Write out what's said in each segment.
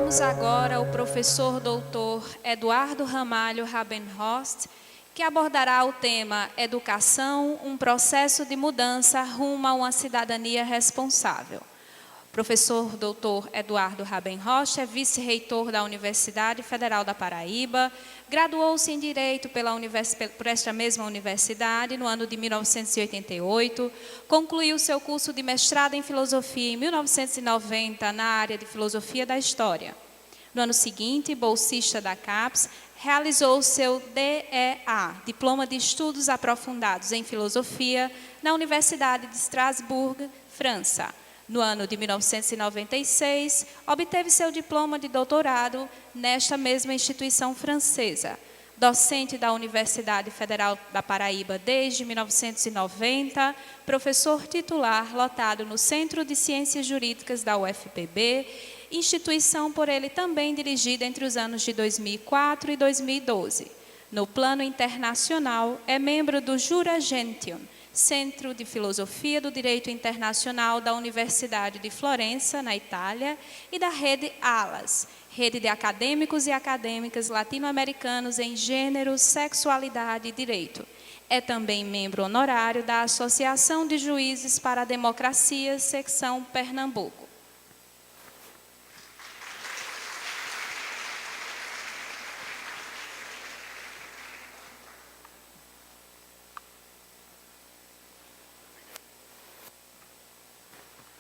convidamos agora o professor doutor Eduardo Ramalho Rabenhorst, que abordará o tema Educação, um processo de mudança rumo a uma cidadania responsável. Professor doutor Eduardo Rabenhorst é vice-reitor da Universidade Federal da Paraíba, graduou-se em Direito por esta mesma universidade no ano de 1988, concluiu seu curso de mestrado em Filosofia em 1990 na área de Filosofia da História. No ano seguinte, bolsista da CAPES, realizou seu DEA, Diploma de Estudos Aprofundados em Filosofia, na Universidade de Estrasburgo, França. No ano de 1996, obteve seu diploma de doutorado nesta mesma instituição francesa. Docente da Universidade Federal da Paraíba desde 1990, professor titular lotado no Centro de Ciências Jurídicas da UFPB, instituição por ele também dirigida entre os anos de 2004 e 2012. No plano internacional, é membro do Jura Gentium, Centro de Filosofia do Direito Internacional da Universidade de Florença, na Itália, e da Rede ALAS, Rede de Acadêmicos e Acadêmicas Latino-Americanos em Gênero, Sexualidade e Direito. É também membro honorário da Associação de Juízes para a Democracia, Secção Pernambuco.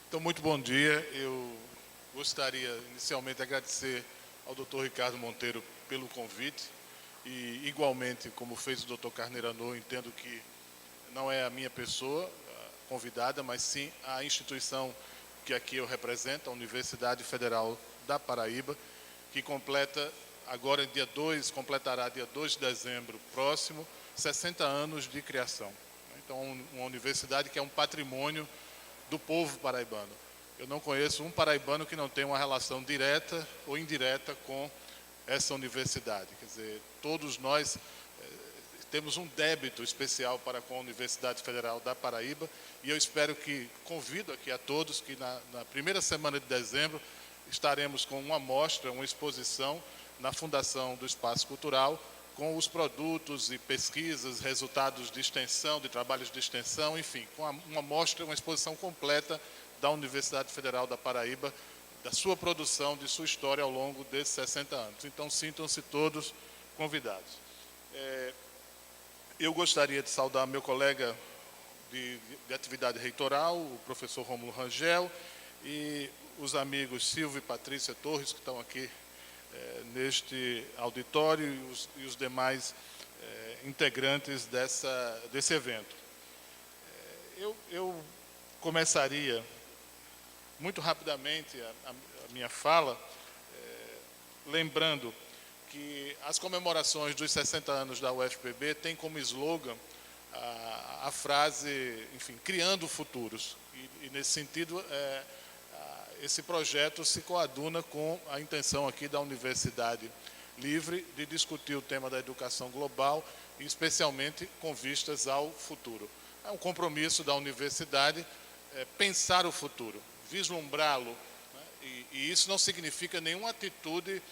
Então, muito bom dia. Eu gostaria inicialmente de agradecer ao Dr. Ricardo Monteiro pelo convite e, igualmente, como fez o Dr. Carneiro Anô, entendo que não é a minha pessoa convidada, mas sim a instituição que aqui eu represento, a Universidade Federal da Paraíba, que completará dia 2 de dezembro próximo, 60 anos de criação. Então, uma universidade que é um patrimônio do povo paraibano. Eu não conheço um paraibano que não tenha uma relação direta ou indireta com essa universidade. Quer dizer, todos nós temos um débito especial para com a Universidade Federal da Paraíba e eu convido aqui a todos que na primeira semana de dezembro estaremos com uma mostra, uma exposição na Fundação do Espaço Cultural com os produtos e pesquisas, resultados de extensão, de trabalhos de extensão, enfim, com uma mostra, uma exposição completa da Universidade Federal da Paraíba, da sua produção, de sua história ao longo desses 60 anos. Então, sintam-se todos convidados. Eu gostaria de saudar meu colega de atividade reitoral, o professor Rômulo Rangel, e os amigos Silvio e Patrícia Torres, que estão aqui neste auditório, e os demais integrantes desse evento. Eu começaria muito rapidamente a minha fala, lembrando que as comemorações dos 60 anos da UFPB têm como slogan a frase, enfim, criando futuros. E nesse sentido, esse projeto se coaduna com a intenção aqui da Universidade Livre de discutir o tema da educação global, especialmente com vistas ao futuro. É um compromisso da universidade pensar o futuro, vislumbrá-lo, né? E isso não significa nenhuma atitude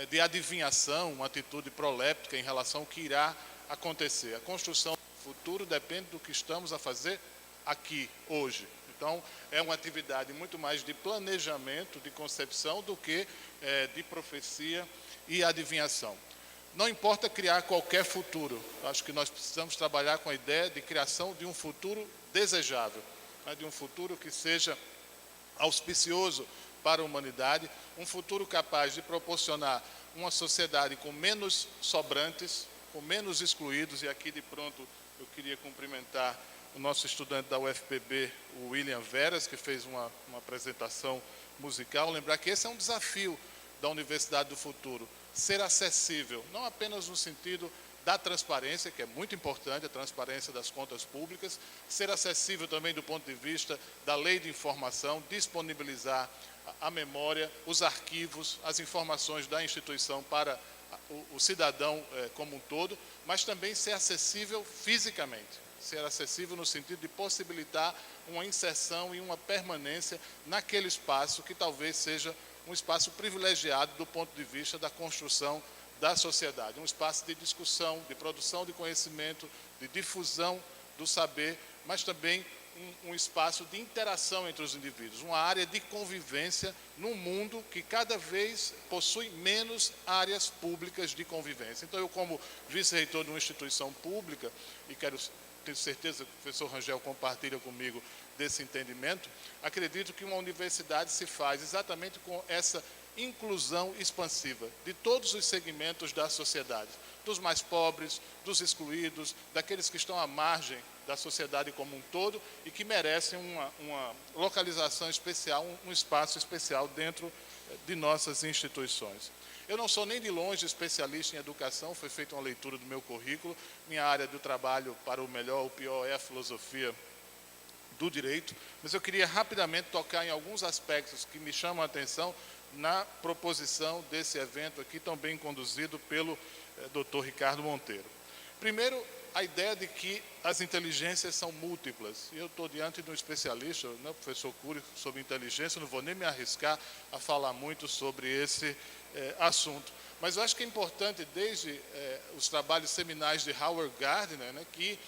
de adivinhação, uma atitude proléptica em relação ao que irá acontecer. A construção do futuro depende do que estamos a fazer aqui, hoje. Então, é uma atividade muito mais de planejamento, de concepção, do que de profecia e adivinhação. Não importa criar qualquer futuro. Acho que nós precisamos trabalhar com a ideia de criação de um futuro desejável, né? De um futuro que seja auspicioso para a humanidade, um futuro capaz de proporcionar uma sociedade com menos sobrantes, com menos excluídos, e aqui de pronto eu queria cumprimentar o nosso estudante da UFPB, o William Veras, que fez uma apresentação musical. Lembrar que esse é um desafio da Universidade do Futuro, ser acessível, não apenas no sentido da transparência, que é muito importante, a transparência das contas públicas, ser acessível também do ponto de vista da lei de informação, disponibilizar a memória, os arquivos, as informações da instituição para o cidadão como um todo, mas também ser acessível fisicamente. Ser acessível no sentido de possibilitar uma inserção e uma permanência naquele espaço que talvez seja um espaço privilegiado do ponto de vista da construção da sociedade, um espaço de discussão, de produção de conhecimento, de difusão do saber, mas também um espaço de interação entre os indivíduos, uma área de convivência num mundo que cada vez possui menos áreas públicas de convivência. Então, eu, como vice-reitor de uma instituição pública, e tenho certeza que o professor Rangel compartilha comigo desse entendimento, acredito que uma universidade se faz exatamente com essa inclusão expansiva de todos os segmentos da sociedade, dos mais pobres, dos excluídos, daqueles que estão à margem da sociedade como um todo e que merecem uma localização especial, um espaço especial dentro de nossas instituições. Eu não sou nem de longe especialista em educação, foi feita uma leitura do meu currículo, minha área do trabalho, para o melhor ou o pior, é a filosofia do direito, mas eu queria rapidamente tocar em alguns aspectos que me chamam a atenção na proposição desse evento aqui, tão bem conduzido pelo Dr. Ricardo Monteiro. Primeiro, a ideia de que as inteligências são múltiplas. E eu estou diante de um especialista, né, o professor Cury, sobre inteligência, não vou nem me arriscar a falar muito sobre esse assunto. Mas eu acho que é importante, desde os trabalhos seminais de Howard Gardner, né, que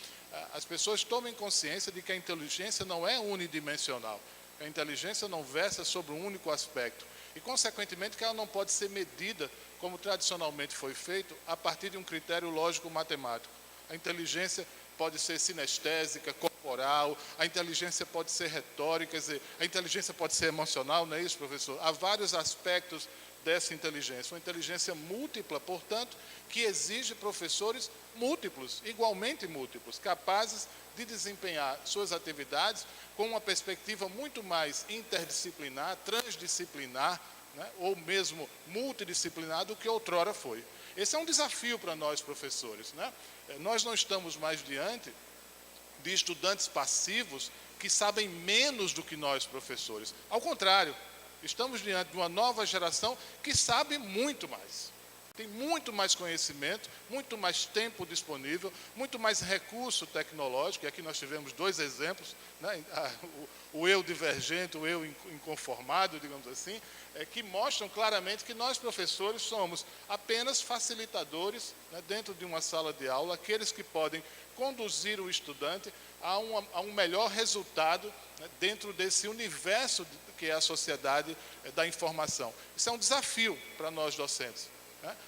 as pessoas tomem consciência de que a inteligência não é unidimensional. A inteligência não versa sobre um único aspecto. E, consequentemente, que ela não pode ser medida, como tradicionalmente foi feito, a partir de um critério lógico-matemático. A inteligência pode ser sinestésica, corporal, a inteligência pode ser retórica, quer dizer, a inteligência pode ser emocional, não é isso, professor? Há vários aspectos dessa inteligência. Uma inteligência múltipla, portanto, que exige professores múltiplos, igualmente múltiplos, capazes de desempenhar suas atividades com uma perspectiva muito mais interdisciplinar, transdisciplinar, né, ou mesmo multidisciplinar do que outrora foi. Esse é um desafio para nós, professores, né? Nós não estamos mais diante de estudantes passivos que sabem menos do que nós, professores. Ao contrário, estamos diante de uma nova geração que sabe muito mais. Tem muito mais conhecimento, muito mais tempo disponível, muito mais recurso tecnológico, e aqui nós tivemos dois exemplos, né? O eu divergente, o eu inconformado, digamos assim, que mostram claramente que nós, professores, somos apenas facilitadores, né, dentro de uma sala de aula, aqueles que podem conduzir o estudante a um melhor resultado, né, dentro desse universo que é a sociedade da informação. Isso é um desafio para nós docentes.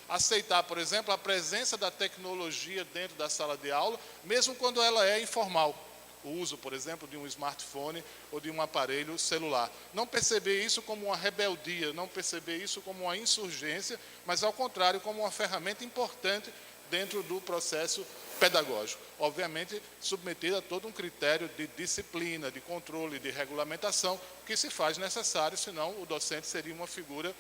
Aceitar, por exemplo, a presença da tecnologia dentro da sala de aula, mesmo quando ela é informal. O uso, por exemplo, de um smartphone ou de um aparelho celular. Não perceber isso como uma rebeldia, não perceber isso como uma insurgência, mas, ao contrário, como uma ferramenta importante dentro do processo pedagógico. Obviamente, submetido a todo um critério de disciplina, de controle, de regulamentação, que se faz necessário, senão o docente seria uma figura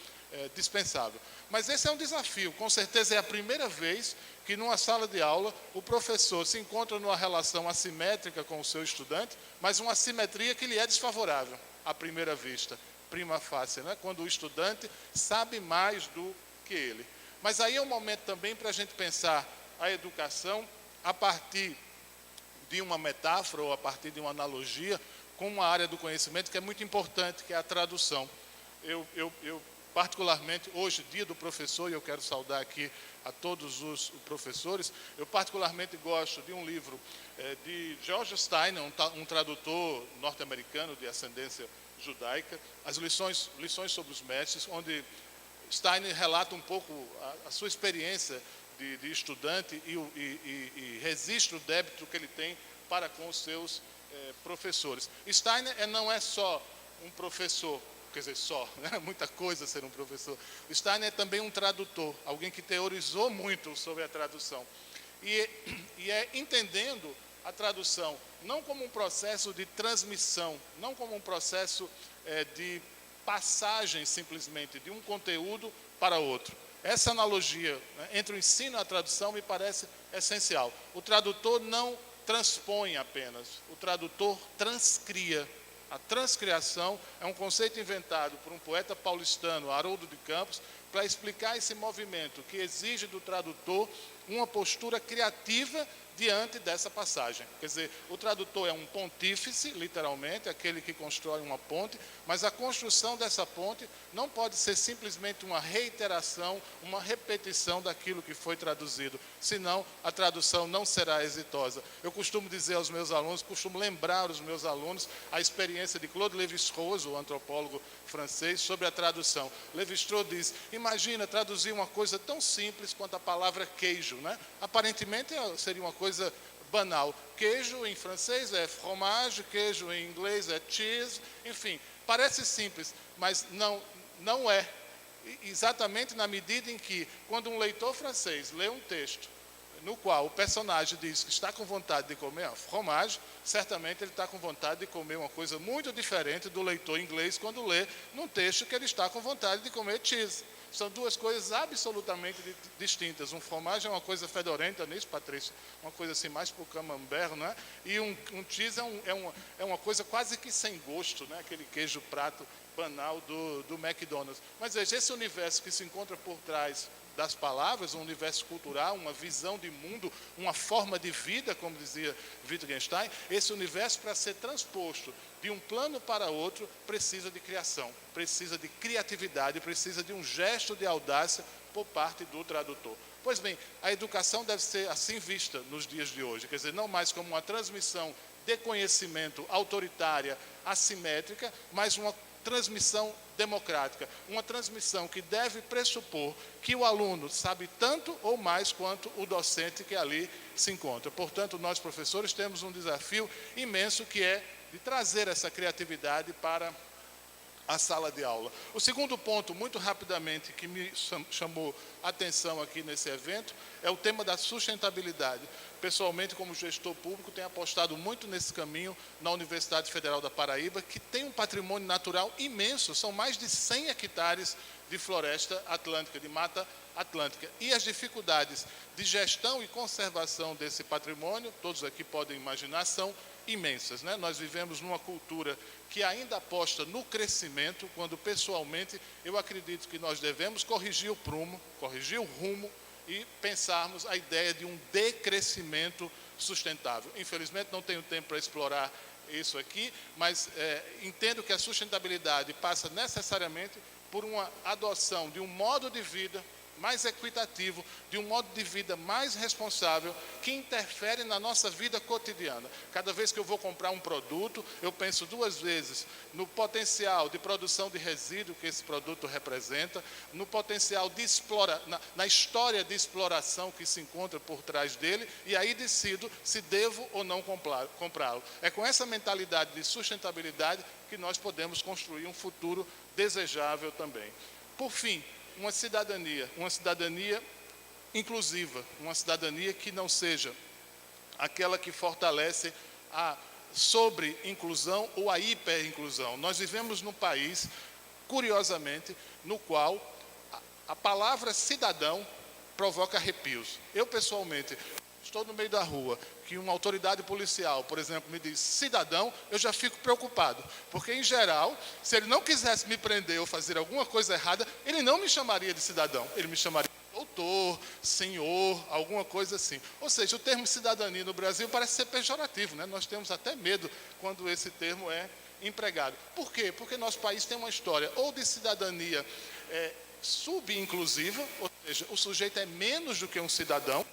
dispensável. Mas esse é um desafio. Com certeza é a primeira vez que, numa sala de aula, o professor se encontra numa relação assimétrica com o seu estudante, mas uma assimetria que lhe é desfavorável, à primeira vista, prima facie, né? Quando o estudante sabe mais do que ele. Mas aí é um momento também para a gente pensar a educação a partir de uma metáfora ou a partir de uma analogia com uma área do conhecimento que é muito importante, que é a tradução. Eu particularmente, hoje, dia do professor, e eu quero saudar aqui a todos os professores, eu particularmente gosto de um livro de George Steiner, um tradutor norte-americano de ascendência judaica, as lições sobre os mestres, onde Steiner relata um pouco a sua experiência de estudante e registra o débito que ele tem para com os seus professores. Steiner não é só um professor, quer dizer, só, né? Muita coisa ser um professor. Steiner é também um tradutor, alguém que teorizou muito sobre a tradução. E é entendendo a tradução não como um processo de transmissão, não como um processo de passagem simplesmente de um conteúdo para outro. Essa analogia, né, entre o ensino e a tradução me parece essencial. O tradutor não transpõe apenas, o tradutor transcria. A transcriação é um conceito inventado por um poeta paulistano, Haroldo de Campos, para explicar esse movimento que exige do tradutor uma postura criativa diante dessa passagem. Quer dizer, o tradutor é um pontífice, literalmente, aquele que constrói uma ponte, mas a construção dessa ponte não pode ser simplesmente uma reiteração, uma repetição daquilo que foi traduzido, senão a tradução não será exitosa. Eu costumo dizer aos meus alunos, costumo lembrar os meus alunos a experiência de Claude Lévi-Strauss, o antropólogo francês, sobre a tradução. Lévi-Strauss diz, imagina traduzir uma coisa tão simples quanto a palavra queijo, né? Aparentemente seria uma coisa banal. Queijo em francês é fromage, queijo em inglês é cheese, enfim, parece simples, mas não é. Exatamente na medida em que, quando um leitor francês lê um texto no qual o personagem diz que está com vontade de comer fromage, certamente ele está com vontade de comer uma coisa muito diferente do leitor inglês quando lê num texto que ele está com vontade de comer cheese. São duas coisas absolutamente distintas. Um fromage é uma coisa fedorenta, nisso, Patrícia? Uma coisa assim mais para o camembert, não é? E um cheese é uma coisa quase que sem gosto, né? Aquele queijo prato banal do McDonald's. Mas veja, esse universo que se encontra por trás das palavras, um universo cultural, uma visão de mundo, uma forma de vida, como dizia Wittgenstein, esse universo, para ser transposto de um plano para outro, precisa de criação, precisa de criatividade, precisa de um gesto de audácia por parte do tradutor. Pois bem, a educação deve ser assim vista nos dias de hoje, quer dizer, não mais como uma transmissão de conhecimento autoritária, assimétrica, mas uma transmissão democrática, uma transmissão que deve pressupor que o aluno sabe tanto ou mais quanto o docente que ali se encontra. Portanto, nós professores temos um desafio imenso que é de trazer essa criatividade para a sala de aula. O segundo ponto, muito rapidamente, que me chamou a atenção aqui nesse evento, é o tema da sustentabilidade. Pessoalmente, como gestor público, tenho apostado muito nesse caminho na Universidade Federal da Paraíba, que tem um patrimônio natural imenso, são mais de 100 hectares de floresta atlântica, de mata atlântica. E as dificuldades de gestão e conservação desse patrimônio, todos aqui podem imaginar, são imensas, né? Nós vivemos numa cultura que ainda aposta no crescimento, quando pessoalmente eu acredito que nós devemos corrigir o rumo e pensarmos a ideia de um decrescimento sustentável. Infelizmente não tenho tempo para explorar isso aqui, mas entendo que a sustentabilidade passa necessariamente por uma adoção de um modo de vida mais equitativo, de um modo de vida mais responsável, que interfere na nossa vida cotidiana. Cada vez que eu vou comprar um produto, eu penso duas vezes no potencial de produção de resíduo que esse produto representa, no potencial de na história de exploração que se encontra por trás dele, e aí decido se devo ou não comprá-lo. É com essa mentalidade de sustentabilidade que nós podemos construir um futuro desejável também. Por fim, uma cidadania inclusiva, uma cidadania que não seja aquela que fortalece a sobre-inclusão ou a hiper-inclusão. Nós vivemos num país, curiosamente, no qual a palavra cidadão provoca arrepios. Eu, pessoalmente, estou no meio da rua, que uma autoridade policial, por exemplo, me diz cidadão, eu já fico preocupado. Porque, em geral, se ele não quisesse me prender ou fazer alguma coisa errada, ele não me chamaria de cidadão, ele me chamaria de doutor, senhor, alguma coisa assim. Ou seja, o termo cidadania no Brasil parece ser pejorativo, né? Nós temos até medo quando esse termo é empregado. Por quê? Porque nosso país tem uma história ou de cidadania subinclusiva, ou seja, o sujeito é menos do que um cidadão,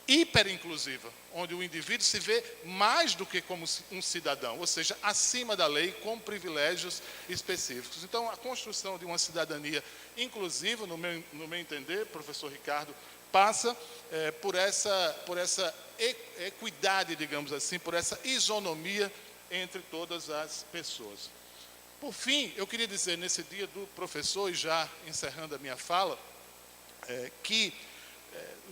hiperinclusiva, onde o indivíduo se vê mais do que como um cidadão, ou seja, acima da lei, com privilégios específicos. Então, a construção de uma cidadania inclusiva, no meu entender, professor Ricardo, passa por essa equidade, digamos assim, por essa isonomia entre todas as pessoas. Por fim, eu queria dizer, nesse dia do professor, e já encerrando a minha fala, que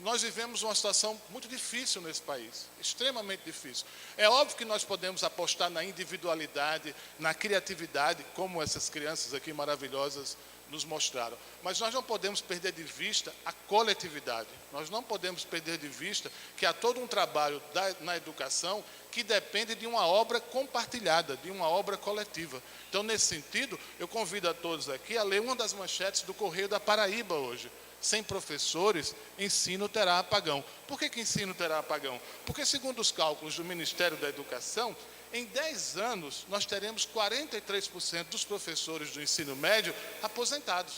nós vivemos uma situação muito difícil nesse país, extremamente difícil. É óbvio que nós podemos apostar na individualidade, na criatividade, como essas crianças aqui maravilhosas nos mostraram. Mas nós não podemos perder de vista a coletividade. Nós não podemos perder de vista que há todo um trabalho na educação que depende de uma obra compartilhada, de uma obra coletiva. Então, nesse sentido, eu convido a todos aqui a ler uma das manchetes do Correio da Paraíba hoje. Sem professores, ensino terá apagão. Por que ensino terá apagão? Porque, segundo os cálculos do Ministério da Educação, em 10 anos, nós teremos 43% dos professores do ensino médio aposentados,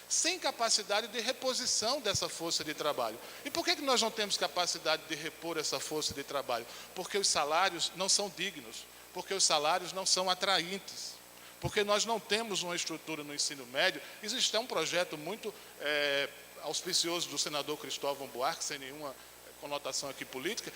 sem capacidade de reposição dessa força de trabalho. E por que nós não temos capacidade de repor essa força de trabalho? Porque os salários não são dignos, porque os salários não são atraentes, porque nós não temos uma estrutura no ensino médio. Existe um projeto muito auspicioso do senador Cristóvão Buarque, sem nenhuma conotação aqui política,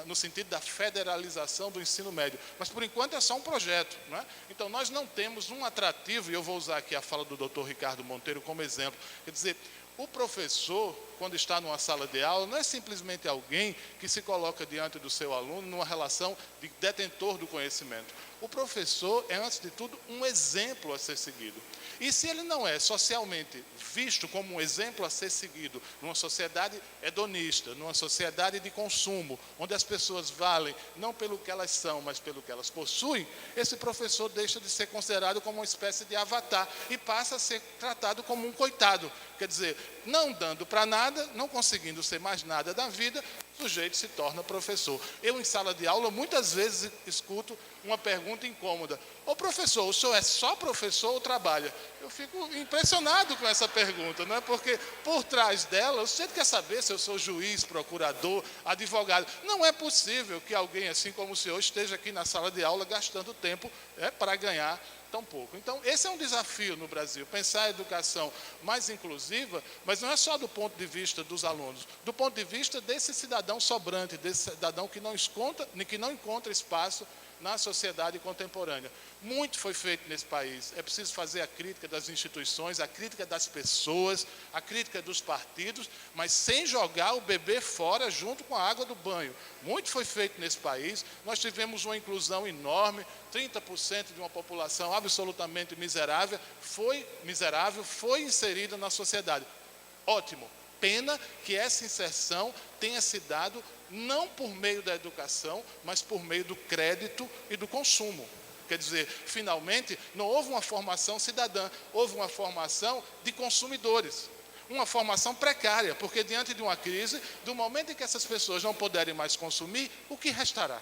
no sentido da federalização do ensino médio. Mas, por enquanto, é só um projeto, não é? Então, nós não temos um atrativo, e eu vou usar aqui a fala do doutor Ricardo Monteiro como exemplo. Quer dizer, o professor, quando está numa sala de aula, não é simplesmente alguém que se coloca diante do seu aluno numa relação de detentor do conhecimento. O professor é, antes de tudo, um exemplo a ser seguido. E se ele não é socialmente visto como um exemplo a ser seguido numa sociedade hedonista, numa sociedade de consumo, onde as pessoas valem não pelo que elas são, mas pelo que elas possuem, esse professor deixa de ser considerado como uma espécie de avatar e passa a ser tratado como um coitado. Quer dizer, não dando para nada, não conseguindo ser mais nada da vida, o sujeito se torna professor. Eu, em sala de aula, muitas vezes escuto uma pergunta incômoda: ô professor, o senhor é só professor ou trabalha? Eu fico impressionado com essa pergunta, não é? Porque por trás dela, o sujeito quer saber se eu sou juiz, procurador, advogado. Não é possível que alguém assim como o senhor esteja aqui na sala de aula gastando tempo para ganhar tão pouco. Então, esse é um desafio no Brasil, pensar a educação mais inclusiva, mas não é só do ponto de vista dos alunos, do ponto de vista desse cidadão sobrante, desse cidadão que não encontra espaço na sociedade contemporânea. Muito foi feito nesse país. É preciso fazer a crítica das instituições, a crítica das pessoas, a crítica dos partidos, mas sem jogar o bebê fora junto com a água do banho. Muito foi feito nesse país. Nós tivemos uma inclusão enorme, 30% de uma população absolutamente miserável foi inserida na sociedade. Ótimo. Pena que essa inserção tenha se dado não por meio da educação, mas por meio do crédito e do consumo. Quer dizer, finalmente, não houve uma formação cidadã, houve uma formação de consumidores. Uma formação precária, porque diante de uma crise, do momento em que essas pessoas não puderem mais consumir, o que restará?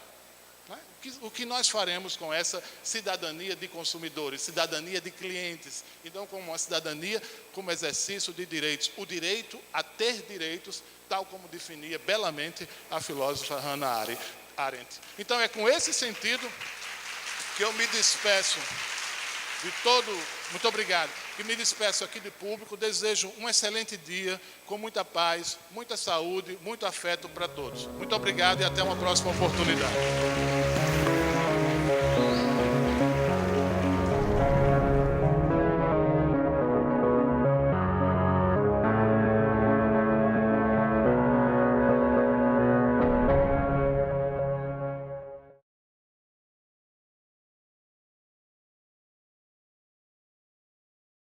O que nós faremos com essa cidadania de consumidores, cidadania de clientes, e não como uma cidadania como exercício de direitos, o direito a ter direitos, tal como definia belamente a filósofa Hannah Arendt. Então é com esse sentido que eu me despeço de todo, muito obrigado, e me despeço aqui de público, desejo um excelente dia, com muita paz, muita saúde, muito afeto para todos. Muito obrigado e até uma próxima oportunidade.